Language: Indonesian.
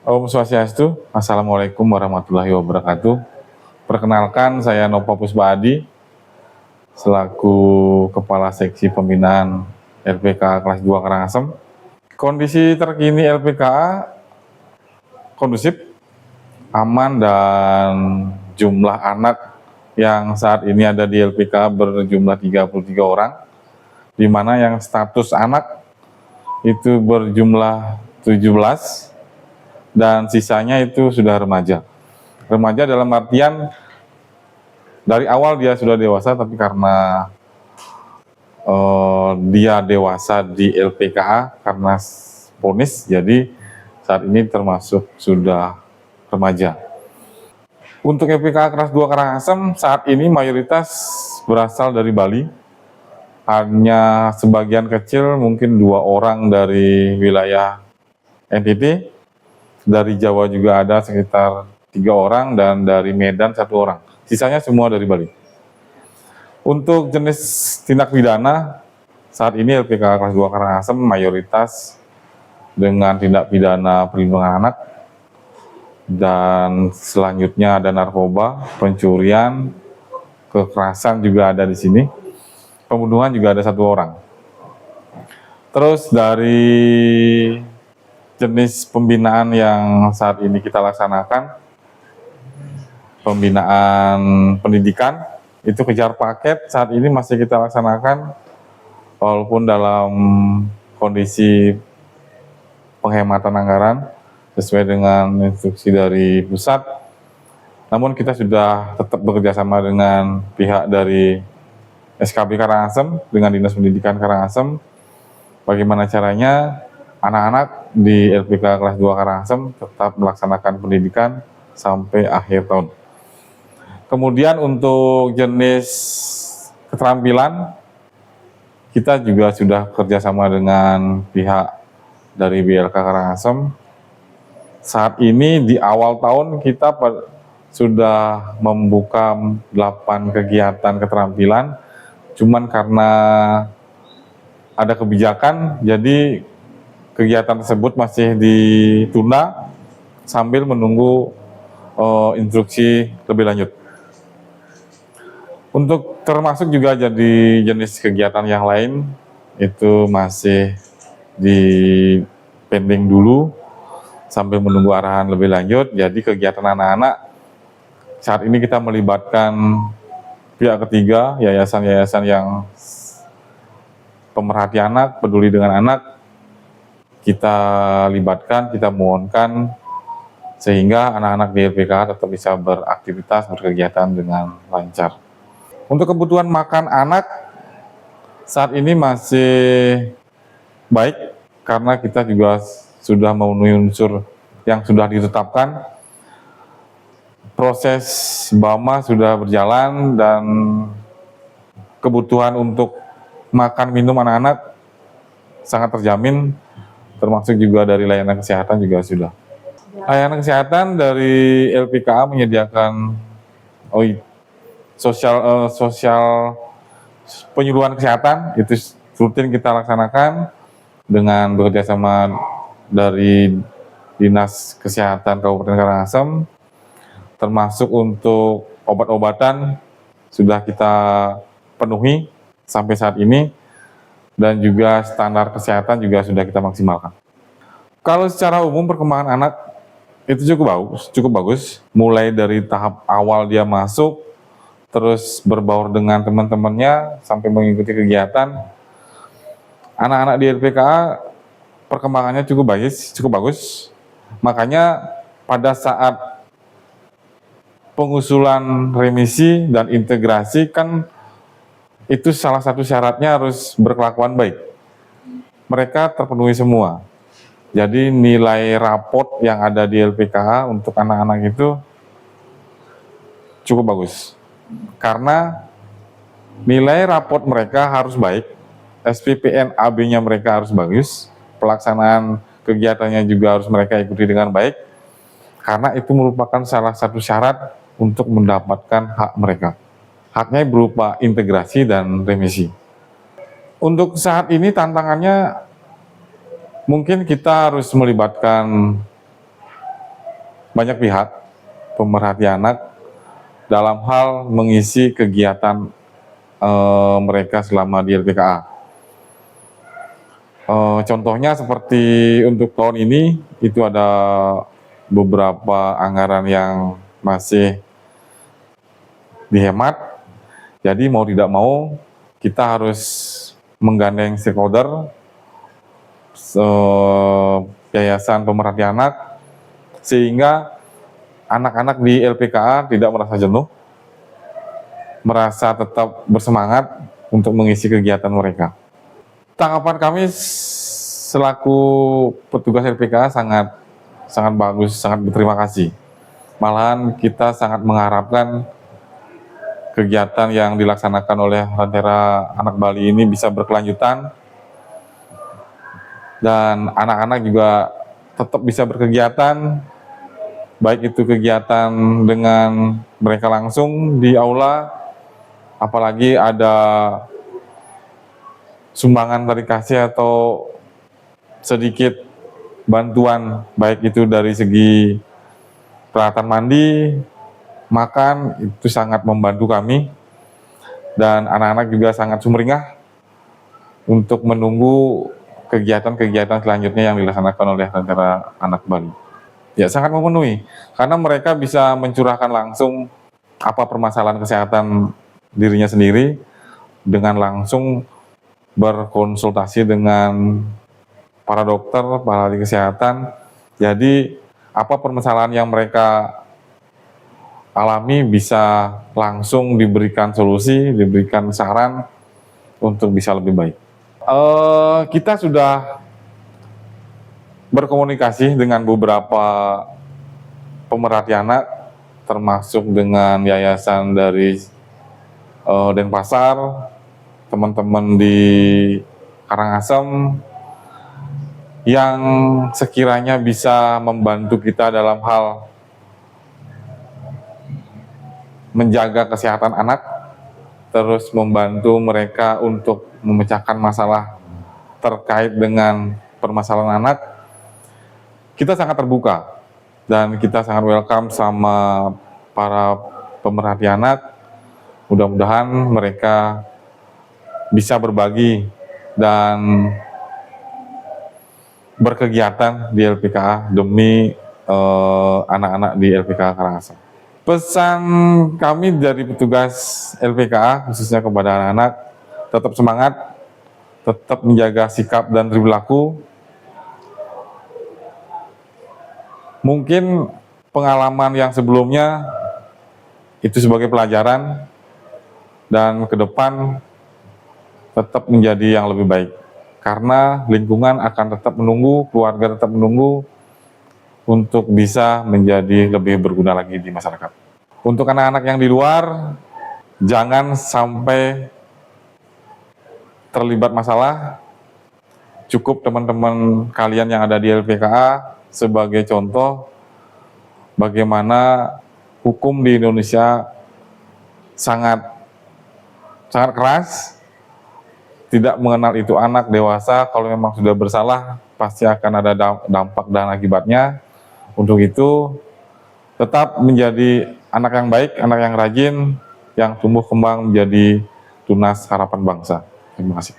Om Swastiastu, Assalamualaikum warahmatullahi wabarakatuh. Perkenalkan, saya Nova Puspaadi, selaku Kepala Seksi Pembinaan LPKA kelas 2 Karangasem. Kondisi terkini LPKA kondusif, aman, dan jumlah anak yang saat ini ada di LPKA berjumlah 33 orang, di mana yang status anak itu berjumlah 17, dan sisanya itu sudah remaja. Remaja dalam artian dari awal dia sudah dewasa, tapi karena dia dewasa di LPKA karena vonis, jadi saat ini termasuk sudah remaja. Untuk LPKA kelas 2 Karangasem saat ini mayoritas berasal dari Bali. Hanya sebagian kecil, mungkin 2 orang dari wilayah NTT. Dari Jawa juga ada sekitar 3 orang, dan dari Medan 1 orang. Sisanya semua dari Bali. Untuk jenis tindak pidana, saat ini LPKA kelas 2 Karangasem mayoritas dengan tindak pidana perlindungan anak, dan selanjutnya ada narkoba, pencurian, kekerasan juga ada di sini, pembunuhan juga ada 1 orang. Terus dari jenis pembinaan yang saat ini kita laksanakan, pembinaan pendidikan, itu kejar paket saat ini masih kita laksanakan, walaupun dalam kondisi penghematan anggaran sesuai dengan instruksi dari pusat, namun kita sudah tetap bekerjasama dengan pihak dari SKB Karangasem dengan Dinas Pendidikan Karangasem. Bagaimana caranya anak-anak di LPKA kelas 2 Karangasem tetap melaksanakan pendidikan sampai akhir tahun. Kemudian untuk jenis keterampilan, kita juga sudah kerjasama dengan pihak dari BLK Karangasem. Saat ini di awal tahun kita sudah membuka 8 kegiatan keterampilan, cuman karena ada kebijakan, jadi kegiatan tersebut masih ditunda sambil menunggu instruksi lebih lanjut. Untuk termasuk juga jadi jenis kegiatan yang lain, itu masih di pending dulu sambil menunggu arahan lebih lanjut. Jadi kegiatan anak-anak saat ini kita melibatkan pihak ketiga, yayasan-yayasan yang pemerhati anak, peduli dengan anak, kita libatkan, kita mohonkan, sehingga anak-anak di LPKA tetap bisa beraktivitas, berkegiatan dengan lancar. Untuk kebutuhan makan anak saat ini masih baik, karena kita juga sudah memenuhi unsur yang sudah ditetapkan. Proses BAMA sudah berjalan, dan kebutuhan untuk makan minum anak-anak sangat terjamin, termasuk juga dari layanan kesehatan juga sudah. Layanan kesehatan dari LPKA menyediakan sosial penyuluhan kesehatan, itu rutin kita laksanakan dengan bekerjasama dari Dinas Kesehatan Kabupaten Karangasem, termasuk untuk obat-obatan sudah kita penuhi sampai saat ini, dan juga standar kesehatan juga sudah kita maksimalkan. Kalau secara umum perkembangan anak itu cukup bagus, mulai dari tahap awal dia masuk, terus berbaur dengan teman-temannya sampai mengikuti kegiatan. Anak-anak di LPKA perkembangannya cukup bagus. Makanya pada saat pengusulan remisi dan integrasi, kan itu salah satu syaratnya harus berkelakuan baik. Mereka terpenuhi semua. Jadi nilai rapot yang ada di LPKA untuk anak-anak itu cukup bagus. Karena nilai rapot mereka harus baik, SPPN AB-nya mereka harus bagus, pelaksanaan kegiatannya juga harus mereka ikuti dengan baik, karena itu merupakan salah satu syarat untuk mendapatkan hak mereka. Haknya berupa integrasi dan remisi. Untuk saat ini tantangannya mungkin kita harus melibatkan banyak pihak pemerhati anak dalam hal mengisi kegiatan mereka selama di LPKA. Contohnya seperti untuk tahun ini itu ada beberapa anggaran yang masih dihemat. Jadi mau tidak mau kita harus menggandeng stakeholder, yayasan pemerhati anak, sehingga anak-anak di LPKA tidak merasa jenuh, merasa tetap bersemangat untuk mengisi kegiatan mereka. Tanggapan kami selaku petugas LPKA sangat bagus, sangat berterima kasih. Malahan kita sangat mengharapkan kegiatan yang dilaksanakan oleh Lentera Anak Bali ini bisa berkelanjutan dan anak-anak juga tetap bisa berkegiatan, baik itu kegiatan dengan mereka langsung di aula, apalagi ada sumbangan dari kasih atau sedikit bantuan, baik itu dari segi peralatan mandi, makan, itu sangat membantu kami, dan anak-anak juga sangat sumringah untuk menunggu kegiatan-kegiatan selanjutnya yang dilaksanakan oleh Lentera Anak Bali. Ya, sangat memenuhi, karena mereka bisa mencurahkan langsung apa permasalahan kesehatan dirinya sendiri, dengan langsung berkonsultasi dengan para dokter, para ahli kesehatan. Jadi apa permasalahan yang mereka alami bisa langsung diberikan solusi, diberikan saran untuk bisa lebih baik. Kita sudah berkomunikasi dengan beberapa pemerhati anak, termasuk dengan yayasan dari Denpasar, teman-teman di Karangasem, yang sekiranya bisa membantu kita dalam hal menjaga kesehatan anak, terus membantu mereka untuk memecahkan masalah terkait dengan permasalahan anak. Kita sangat terbuka dan kita sangat welcome sama para pemerhati anak. Mudah-mudahan mereka bisa berbagi dan berkegiatan di LPKA demi anak-anak di LPKA Karangasem. Pesan kami dari petugas LPKA khususnya kepada anak-anak, tetap semangat, tetap menjaga sikap dan perilaku. Mungkin pengalaman yang sebelumnya itu sebagai pelajaran, dan ke depan tetap menjadi yang lebih baik. Karena lingkungan akan tetap menunggu, keluarga tetap menunggu untuk bisa menjadi lebih berguna lagi di masyarakat. Untuk anak-anak yang di luar, jangan sampai terlibat masalah. Cukup teman-teman kalian yang ada di LPKA sebagai contoh bagaimana hukum di Indonesia sangat keras, tidak mengenal itu anak, dewasa. Kalau memang sudah bersalah, pasti akan ada dampak dan akibatnya. Untuk itu, tetap menjadi anak yang baik, anak yang rajin, yang tumbuh kembang menjadi tunas harapan bangsa. Terima kasih.